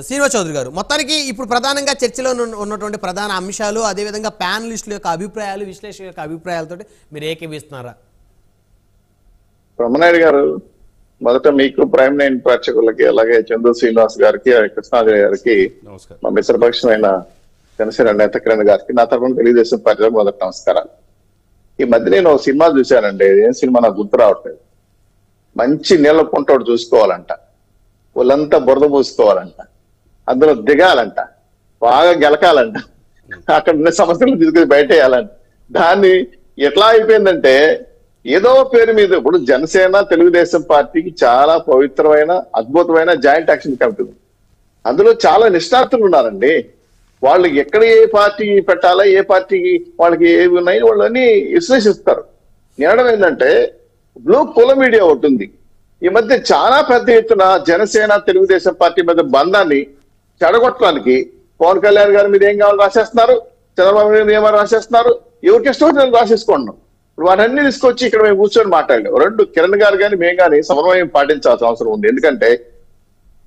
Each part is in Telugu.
శ్రీనివాస్ చౌదరి గారు, మొత్తానికి ఇప్పుడు ప్రధానంగా చర్చలో ఉన్నటువంటి ప్రధాన అంశాలు, అదేవిధంగా ప్యానలిస్టుల యొక్క అభిప్రాయాలు, విశ్లేషకుల యొక్క అభిప్రాయాలతో మీరు ఏకీవిస్తున్నారా? బ్రహ్మనాయుడు గారు, మొదట మీకు ప్రైమ్ నైన్ ప్రేక్షకులకి, అలాగే చందు శ్రీనివాస్ గారికి, కృష్ణాజయ్ గారికి, మా మిత్రపక్షమైన జనసేన నేత కిరణ్ గారికి నా తరఫున తెలుగుదేశం పార్టీ మొదటి నమస్కారాలు. ఈ మధ్య నేను ఒక సినిమా చూశానండి. ఏం సినిమా నాకు గుర్తు రావట్లేదు. మంచి నీళ్ళ పుంటోడు చూసుకోవాలంట, వాళ్ళంతా బురద పూసుకోవాలంట, అందులో దిగాలంట, బాగా గెలకాలంట, అక్కడ ఉన్న సమస్యలు తీసుకుని బయట వేయాలంట. దాన్ని ఎట్లా అయిపోయిందంటే ఏదో పేరు మీద ఇప్పుడు జనసేన తెలుగుదేశం పార్టీకి చాలా పవిత్రమైన అద్భుతమైన జాయింట్ యాక్షన్ కమిటీ ఉంది. అందులో చాలా నిష్ణాతులు ఉన్నారండి. వాళ్ళు ఎక్కడ ఏ పార్టీ పెట్టాలా, ఏ పార్టీకి వాళ్ళకి ఏవి ఉన్నాయి వాళ్ళని విశ్లేషిస్తారు. నేనడం ఏంటంటే బ్లూ కుల మీడియా ఒకటి ఉంది. ఈ మధ్య చాలా పెద్ద ఎత్తున జనసేన తెలుగుదేశం పార్టీ మీద బంధాన్ని చెడగొట్టడానికి పవన్ కళ్యాణ్ గారి మీద ఏం కావాలో రాసేస్తున్నారు, చంద్రబాబు నాయుడు మీద ఏమైనా రాసేస్తున్నారు, ఎవరికి ఇష్టం రాసేసుకుంటున్నాం. ఇప్పుడు వాటన్ని తీసుకొచ్చి ఇక్కడ మేము కూర్చొని మాట్లాడాం. రెండు కిరణ్ గారు కానీ మేము కానీ సమన్వయం పాటించాల్సిన అవసరం ఉంది. ఎందుకంటే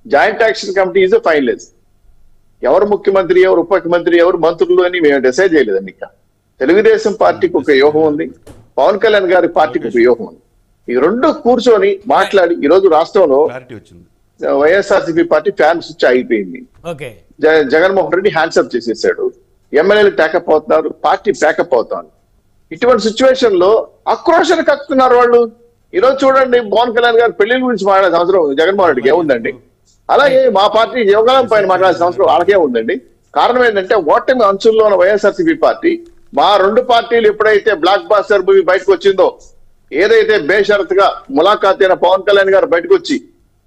joint action committee is finalise. ఎవరు ముఖ్యమంత్రి, ఎవరు ఉప ముఖ్యమంత్రి, ఎవరు మంత్రులు అని మేము డిసైడ్ చేయలేదండి. ఇంకా తెలుగుదేశం పార్టీకి ఒక వ్యూహం ఉంది, పవన్ కళ్యాణ్ గారి పార్టీకి ఒక వ్యూహం ఉంది. ఈ రెండు కూర్చొని మాట్లాడి ఈ రోజు రాష్ట్రంలో వైఎస్ఆర్సీపీ పార్టీ ఫ్యాన్ స్విచ్ అయిపోయింది. జగన్మోహన్ రెడ్డి హ్యాండ్సప్ చేసేసాడు. ఎమ్మెల్యేలు ప్యాకప్ అవుతున్నారు, పార్టీ ప్యాకప్ అవుతాను. ఇటువంటి సిచ్యువేషన్ లో ఆక్రోషాన్ని కక్కుతున్నారు వాళ్ళు. ఈ రోజు చూడండి, పవన్ కళ్యాణ్ గారు పెళ్లి గురించి మాట్లాడే అవసరం జగన్మోహన్ రెడ్డికి ఏముందండి? అలాగే మా పార్టీ యోగాలం పైన మాట్లాడాల్సిన అవసరం వాళ్ళకే ఉందండి. కారణం ఏంటంటే ఓటమి అంచుల్లో ఉన్న వైఎస్ఆర్సీపీ పార్టీ, మా రెండు పార్టీలు ఎప్పుడైతే బ్లాక్ బాస్టర్ మూవీ బయటకు వచ్చిందో, ఏదైతే బేషరతుగా ములాఖాత్ అయిన పవన్ కళ్యాణ్ గారు బయటకు వచ్చి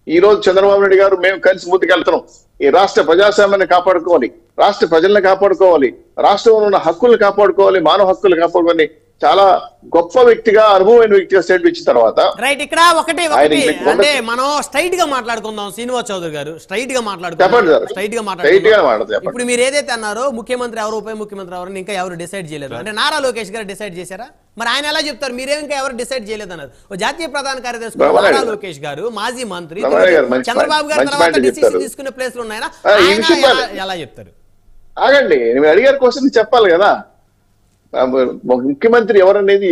ఈ రోజు చంద్రబాబు నాయుడు గారు మేము కలిసి ముందుకెళ్తున్నాం, ఈ రాష్ట్ర ప్రజాస్వామ్యాన్ని కాపాడుకోవాలి, రాష్ట్ర ప్రజలను కాపాడుకోవాలి, రాష్ట్రంలో ఉన్న హక్కులను కాపాడుకోవాలి, మానవ హక్కులు కాపాడుకోవాలి, చాలా గొప్ప వ్యక్తిగా, అనుభవమైన వ్యక్తిగా స్టేట్ ఇచ్చిన తర్వాత రైట్. ఇక్కడ ఒకటి అంటే మనం స్ట్రైట్ గా మాట్లాడుకుందాం. శ్రీనివాస్ చౌదరి గారు, స్ట్రైట్ గా మాట్లాడుకుందాం. ఇప్పుడు మీరు ఏదైతే అన్నారో ముఖ్యమంత్రి ఎవరు, ఉప ముఖ్యమంత్రి ఎవరు ఇంకా ఎవరు డిసైడ్ చేయలేదు అంటే నారా లోకేష్ గారు డిసైడ్ చేశారా? మరి ఆయన ఎలా చెప్తారు మీరేం ఇంకా ఎవరు డిసైడ్ చేయలేదు అన్నారు? జాతీయ ప్రధాన కార్యదర్శి నారా లోకేష్ గారు, మాజీ మంత్రి చంద్రబాబు గారు తర్వాత డిసిషన్ తీసుకునే ప్లేస్ లో ఉన్నాయా? ఎలా చెప్తారు? ఆగండి, నేను అడిగారు క్వశ్చన్ చెప్పాలి కదా. ముఖ్యమంత్రి ఎవరనేది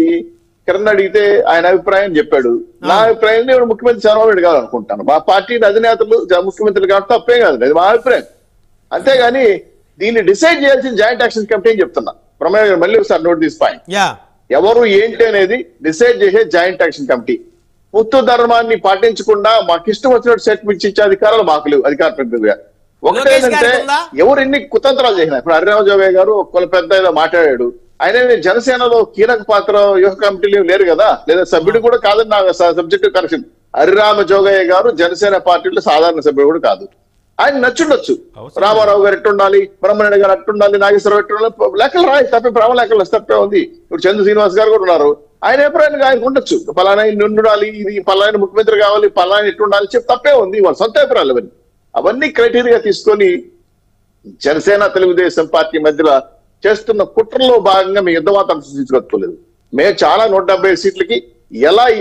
కిరణ్ అడిగితే ఆయన అభిప్రాయం చెప్పాడు. నా అభిప్రాయం నేను ముఖ్యమంత్రి చంద్రబాబు నాయుడు కావాలనుకుంటాను. మా పార్టీ అధినేతలు ముఖ్యమంత్రులు కాబట్టి తప్పే కాదు, అది మా అభిప్రాయం. అంతేగాని దీన్ని డిసైడ్ చేయాల్సిన జాయింట్ యాక్షన్ కమిటీ అని చెప్తున్నా. ప్రమేయ గారు మళ్ళీ ఒకసారి నోట్ దిస్ పాయింట్. ఎవరు ఏంటి అనేది డిసైడ్ చేసే జాయింట్ యాక్షన్ కమిటీ. పుత్తు ధర్మాన్ని పాటించకుండా మాకు ఇష్టం వచ్చినట్టు స్టేట్మెంట్స్ ఇచ్చే అధికారాలు మాకు లేవు. అధికార ప్రతినిధిగా ఒకటేంటంటే ఎవరు ఎన్ని కుతంత్రాలు చేసినా, ఇప్పుడు హరిరామ జోగయ్య గారు ఒక పెద్ద ఏదో మాట్లాడాడు. ఆయన జనసేనలో కీలక పాత్ర వ్యూహ కమిటీలు లేరు కదా, లేదా సభ్యుడు కూడా కాదని నా సబ్జెక్టివ్ కరెక్షన్. హరిరామ జోగయ్య గారు జనసేన పార్టీలో సాధారణ సభ్యుడు కూడా కాదు. ఆయన నచ్చుండొచ్చు. రామారావు గారు ఎట్టుండాలి, బ్రహ్మనాయుడు గారు అట్టుండాలి, నాగేశ్వరరావు ఎట్టుండాలి, లెక్కలు రాయి తప్పే, బ్రహ్మ లెక్కలు తప్పే ఉంది. ఇప్పుడు చంద్ర శ్రీనివాస్ గారు కూడా ఉన్నారు. ఆయన ఎప్పుడైనా ఆయనకు ఉండొచ్చు, పలానా ఉండాలి, ఇది పలానా ముఖ్యమంత్రి కావాలి, పలానా ఎట్టుండాలి చెప్పి తప్పే ఉంది. వాళ్ళ సొంత అభిప్రాయాలు అవన్నీ. అవన్నీ క్రైటీరియా తీసుకొని జనసేన తెలుగుదేశం పార్టీ మధ్యలో చేస్తున్న కుట్రలో భాగంగా మేము యుద్ధ వాతావరణం సృష్టించుకోలేదు. మేము చాలా 170 సీట్లకి ఎలా ఈ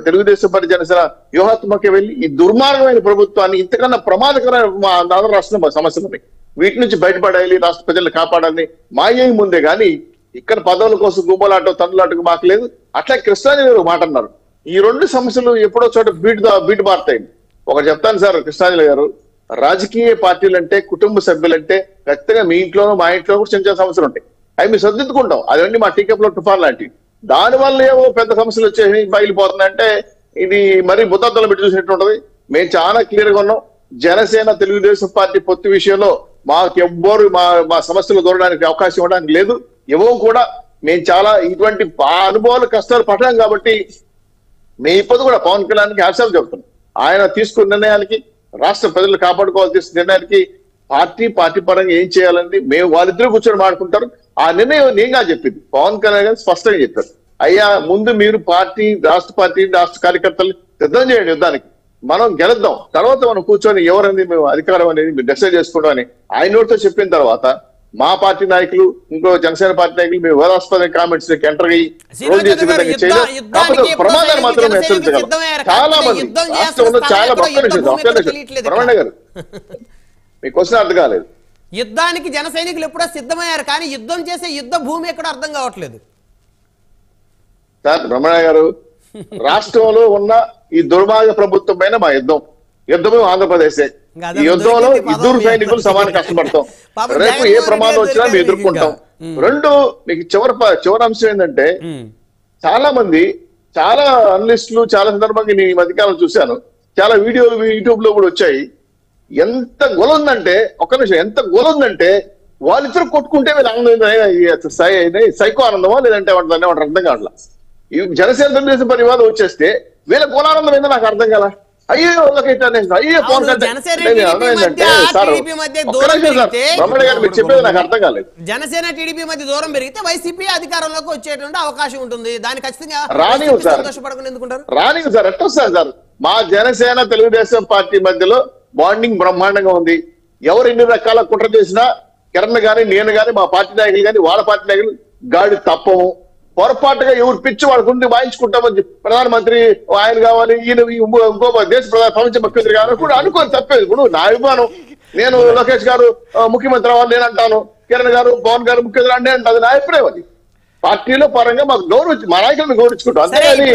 తెలుగుదేశం పార్టీ జనసేన వ్యూహాత్మక వెళ్ళి ఈ దుర్మార్గమైన ప్రభుత్వాన్ని, ఇంతకన్నా ప్రమాదకరమైన మా ఆంధ్ర రాష్ట్రంలో సమస్యలు ఉన్నాయి, వీటి నుంచి బయటపడాలి, రాష్ట్ర ప్రజలను కాపాడాలని మాయ ముందే గానీ ఇక్కడ పదవుల కోసం గుమ్మలాటో తండ్రులాటకు మాకు లేదు. అట్లా కృష్ణాజీ గారు మాట అన్నారు. ఈ రెండు సమస్యలు ఎప్పుడో చోట బీటు మారుతాయి. ఒకటి చెప్తాను సార్ కృష్ణాజీ గారు, రాజకీయ పార్టీలు అంటే, కుటుంబ సభ్యులంటే ఖచ్చితంగా మీ ఇంట్లోనూ మా ఇంట్లో కూడా చిన్న చిన్న సమస్యలు ఉంటాయి. అవి మేము సర్దిద్దుకుంటాం. అదన్నీ మా టీకప్ లో తుఫాన్ లాంటివి. దానివల్ల ఏవో పెద్ద సమస్యలు వచ్చేసి బయలుపోతున్నాయంటే ఇది మరీ బుద్ధద్దలు పెట్టి చూసినట్టు ఉంటది. మేము చాలా క్లియర్ గా ఉన్నాం. జనసేన తెలుగుదేశం పార్టీ పొత్తు విషయంలో మాకెవ్వరు మా సమస్యలు దూరడానికి అవకాశం ఇవ్వడానికి లేదు. ఎవరు కూడా మేము చాలా ఇటువంటి అనుభవాలు కష్టాలు పడ్డాం కాబట్టి మేము ఇప్పుడు కూడా పవన్ కళ్యాణ్కి హ్యాట్సాఫ్ చెబుతున్నాం. ఆయన తీసుకున్న నిర్ణయానికి, రాష్ట్ర ప్రజలు కాపాడుకోవాలి తీసుకున్న నిర్ణయానికి పార్టీ పరంగా ఏం చేయాలని మేము వాళ్ళిద్దరూ కూర్చొని మాట్లాడుకుంటారు. ఆ నిర్ణయం నేనుగా చెప్పింది పవన్ కళ్యాణ్ గారు స్పష్టంగా చెప్పారు. అయ్యా ముందు మీరు రాష్ట్ర కార్యకర్తలు సిద్ధం చేయండి, యుద్ధానికి మనం గెలుద్దాం, తర్వాత మనం కూర్చొని ఎవరనేది మేము అధికారం అనేది మీరు డిసైడ్ చేసుకుంటాం అని ఆయన నోటితో చెప్పిన తర్వాత మా పార్టీ నాయకులు, ఇంకో జనసేన పార్టీ నాయకులు మేము వివాదాస్పద కామెంట్స్ ఎంటర్ అయ్యి ప్రమాదాలు మాత్రం హెచ్చరించగలం. చాలా మంది రాష్ట్రంలో చాలా భక్తులు గారు మీ క్వశ్చన్ అర్థం కాలేదు. యుద్ధానికి జన సైనికులు ఎప్పుడో సిద్ధమయ్యారు, కానీ యుద్ధం చేసే యుద్ధ భూమి ఎక్కడ అర్థం కావట్లేదు. సార్ రమణ గారు, రాష్ట్రంలో ఉన్న ఈ దుర్మార్గ ప్రభుత్వం పైన మా యుద్ధమే ఆంధ్రప్రదేశే. ఈ యుద్ధంలో ఇద్దరు సైనికులు సమాన కష్టపడతాం. రేపు ఏ ప్రమాదం వచ్చినా మేము ఎదుర్కొంటాం. రెండు, మీకు చివరి అంశం ఏంటంటే, చాలా మంది, చాలా అనలిస్టులు చాలా సందర్భంగా నేను ఈ మధ్యకాలం చూశాను, చాలా వీడియోలు యూట్యూబ్ లో కూడా వచ్చాయి. ఎంత గొల ఉందంటే, ఒక్క నిమిషం, ఎంత గొల ఉందంటే వాళ్ళిద్దరు కొట్టుకుంటే వీళ్ళు ఆనందం, సైకో ఆనందమా లేదంటే దాన్ని అర్థం కావట్లా. ఈ జనసేన తెలుగుదేశం పరివాదం వచ్చేస్తే వీళ్ళ గోలానందం ఏందో నాకు అర్థం కాల. అయ్యో అయ్యో పవన్ కళ్యాణ్ మీరు చెప్పేది నాకు అర్థం కాలేదు. జనసేన టీడీపీ మధ్య దూరం పెరిగితే వైసీపీ అధికారంలోకి వచ్చేటువంటి అవకాశం ఉంటుంది. దాన్ని ఖచ్చితంగా రానివ్వు సార్, సంతోషపడకుండా ఎందుకుంటారు? రానివ్వు సార్, ఎట్లా వస్తారు సార్? మా జనసేన తెలుగుదేశం పార్టీ మధ్యలో బాండింగ్ బ్రహ్మాండంగా ఉంది. ఎవరు ఎన్ని రకాల కుట్ర చేసినా కిరణ్ గాని నేను గాని మా పార్టీ నాయకులు కానీ వాళ్ళ పార్టీ నాయకులు గాడి తప్పము. పొరపాటుగా ఎవరు పిచ్చి వాళ్ళకుండి వాయించుకుంటామని ప్రధానమంత్రి ఆయన కావాలి, ఈయన ఇంకో దేశ ప్రపంచ ముఖ్యమంత్రి కావాలని కూడా అనుకోని తప్పేది. ఇప్పుడు నా అభిమానం, నేను లోకేష్ గారు ముఖ్యమంత్రి అవ్వాలి నేను అంటాను, కిరణ్ గారు పవన్ గారు ముఖ్యమంత్రి అంటే అది నా అభిప్రాయం. అది పార్టీలో పరంగా మాకు గౌరవించి మా నాయకులను గౌరవించుకుంటాం, అంతేగాని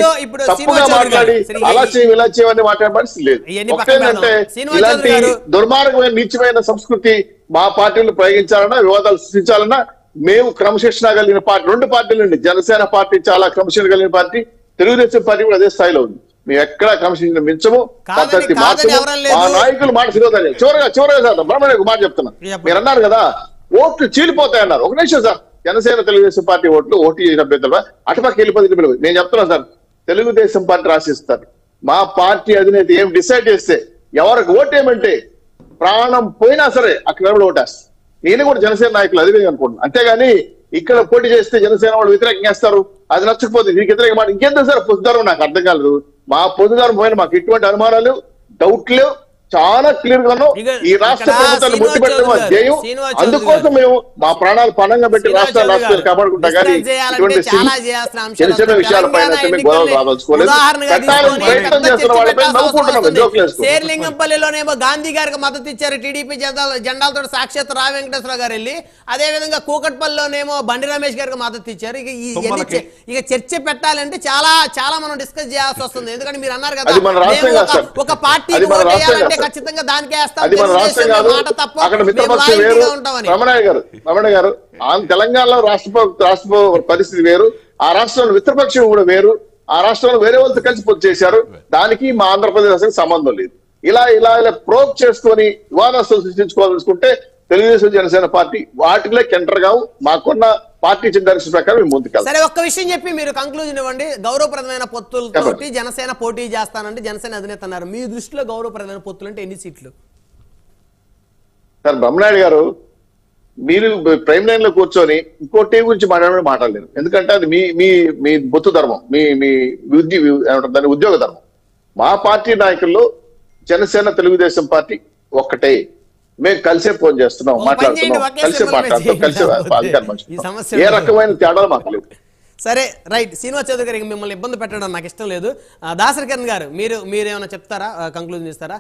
తప్పుగా మాట్లాడి అలా చేయం ఇలా చేయమని మాట్లాడే పరిస్థితి లేదు. ఒకటేంటంటే, ఇలాంటి దుర్మార్గమైన నీచమైన సంస్కృతి మా పార్టీలు ప్రయోగించాలన్నా, వివాదాలు సృష్టించాలన్నా మేము క్రమశిక్షణ కలిగిన పార్టీ, రెండు పార్టీలు అండి. జనసేన పార్టీ చాలా క్రమశిక్షణ కలిగిన పార్టీ, తెలుగుదేశం పార్టీ కూడా అదే స్థాయిలో ఉంది. మేము ఎక్కడా క్రమశిక్షణ మించము, పద్ధతి మార్చము, మా నాయకులు మాట సిగవుతాయి. చివరగా సార్ బ్రహ్మణ్య మాట చెప్తున్నా, మీరు అన్నారు కదా ఓట్లు చీలిపోతాయన్నారు. ఒక నిమిషం sir, Janasena Telugu Desam party vote చేసిన అభ్యర్థులు అటుపక్క వెళ్ళిపోతే నేను చెప్తున్నా సార్, తెలుగుదేశం పార్టీ రాసిస్తారు. మా పార్టీ అధినేత ఏం డిసైడ్ చేస్తే ఎవరికి ఓటేయమంటే ప్రాణం పోయినా సరే అక్కడ ఓటేస్తారు. నేను కూడా జనసేన నాయకులు అదే అనుకుంటున్నాను. అంతేగాని ఇక్కడ పోటీ చేస్తే జనసేన వాళ్ళు వ్యతిరేకంగా వేస్తారు, అది నచ్చకపోతే దీనికి వ్యతిరేక మాట ఇంకెంత సార్ పొద్దుదారం నాకు అర్థం కాలేదు. మా పొద్దుదారం పోయిన మాకు ఎటువంటి అనుమానాలు డౌట్లు చాలా క్లియర్ గా ఉన్నాం. ఈ రాష్ట్ర ప్రభుత్వాన్ని ముట్టి పెట్టడం ధ్యేయం. అందుకోసం మేము మా ప్రాణాలు పణంగా పెట్టి రాష్ట్రాలు కాపాడుకుంటాం. కానీ ఇటువంటి చిన్న చిన్న విషయాలపైన గొడవలు రాదలుచుకోలేదు. ప్రయత్నం చేస్తున్న వాళ్ళపై నవ్వుకుంటున్నాం, జోకులు వేసుకుంటాం. శేర్లింగంపల్లిలోనేమో గాంధీ గారికి మద్దతు ఇచ్చారు టీడీపీ జెండాలతో సాక్షాత్ రా వెంకటేశ్వర గారు వెళ్ళి, అదే విధంగా కూకట్పల్లిలోనేమో బండి రమేష్ గారికి మద్దతు ఇచ్చారు. ఇక చర్చ పెట్టాలంటే చాలా చాలా మనం డిస్కస్ చేయాల్సి వస్తుంది. ఎందుకంటే మీరు అన్నారు కదా ఒక పార్టీ ఖచ్చితంగా దానికే అది మన రాష్ట్రం కాదు, అక్కడ మిత్రపక్షం వేరు. రమణ గారు తెలంగాణలో రాష్ట్ర పరిస్థితి వేరు, ఆ రాష్ట్రంలో మిత్రపక్షం కూడా వేరు. ఆ రాష్ట్రంలో వేరే వాళ్ళతో కలిసి పొత్తు చేశారు. దానికి మా ఆంధ్రప్రదేశ్ సంబంధం లేదు. ఇలా ఇలా ఇలా ప్రోక్ చేసుకొని వివాదాలు సృష్టించుకోవాలనుకుంటే తెలుగుదేశం జనసేన పార్టీ వాటిలో కెంటర్ కావు. మాకున్న పార్టీ డైరెక్షన్ ప్రకారం మేము ముందుకు. సరే, ఒక్క విషయం చెప్పి మీరు కంక్లూజన్ ఇవ్వండి. గౌరవప్రదమైన పొత్తులతోటి జనసేన పోటీ చేస్తానంటే జనసేన అధినేత అన్నారు. మీ దృష్టిలో గౌరవప్రదమైన పొత్తులు అంటే ఎన్ని సీట్లు? సార్ బ్రహ్మనాయుడు గారు, మీరు ప్రైమ్ లైన్ లో కూర్చొని ఇంకో టీం గురించి మాట్లాడలేరు. ఎందుకంటే అది మీ బొత్తు ధర్మం, మీ దాని ఉద్యోగ ధర్మం. మా పార్టీ నాయకుల్లో జనసేన తెలుగుదేశం పార్టీ ఒక్కటే. మేము కలిసే ఫోన్ చేస్తున్నాం, మాట్లాడుతున్నాం, కలిసే మాట్లాడుతాం, కలిసే అధికారం. ఏ రకమైన తేడాలు మాకు లేవు. సరే, రైట్. శ్రీనివాస్ చౌదరి గారికి మిమ్మల్ని ఇబ్బంది పెట్టడం నాకు ఇష్టం లేదు. దాసరి కిరణ్ గారు, మీరేమైనా చెప్తారా, కంక్లూజన్ ఇస్తారా?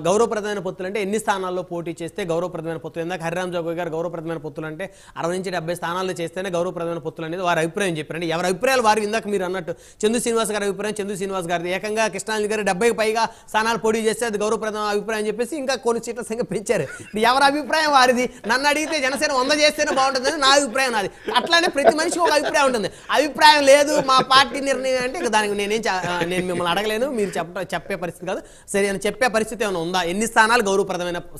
గౌరవప్రదమైన పొత్తులు అంటే ఎన్ని స్థానాల్లో పోటీ చేస్తే గౌరవప్రదమైన పొత్తులు? ఇందాక హరిరామ్ జోగయ్య గారు గౌరవప్రదమైన పొత్తులు అంటే 60 నుంచి 70 స్థానాల్లో చేస్తేనే గౌరవప్రదమైన పొత్తులు అనేది వారి అభిప్రాయం చెప్పారండి. ఎవరి అభిప్రాయాలు వారు. ఇందాక మీరు అన్నట్టు చందు శ్రీనివాస్ గారి అభిప్రాయం చందు శ్రీనివాస్ గారిది. ఏకంగా కృష్ణాంజలి గారు 70కి పైగా స్థానాలు పోటీ చేస్తే అది గౌరవప్రదమైన అభిప్రాయం చెప్పేసి ఇంకా కొన్ని సీట్ల సంఖ్య పెంచారు. ఎవరి అభిప్రాయం వారిది. నన్ను అడిగితే జనసేన 100 చేస్తేనే బాగుంటుందని నా అభిప్రాయం నాది. అట్లానే ప్రతి మనిషికి ఒక అభిప్రాయం ఉంటుంది. అభిప్రాయం లేదు మా పార్టీ నిర్ణయం అంటే దానికి నేను మిమ్మల్ని అడగలేను, మీరు చెప్పే పరిస్థితి కాదు. సరే అని చెప్పే పరిస్థితి ఏమైనా ఉందా? ఎన్ని స్థానాలు గౌరవప్రదమైన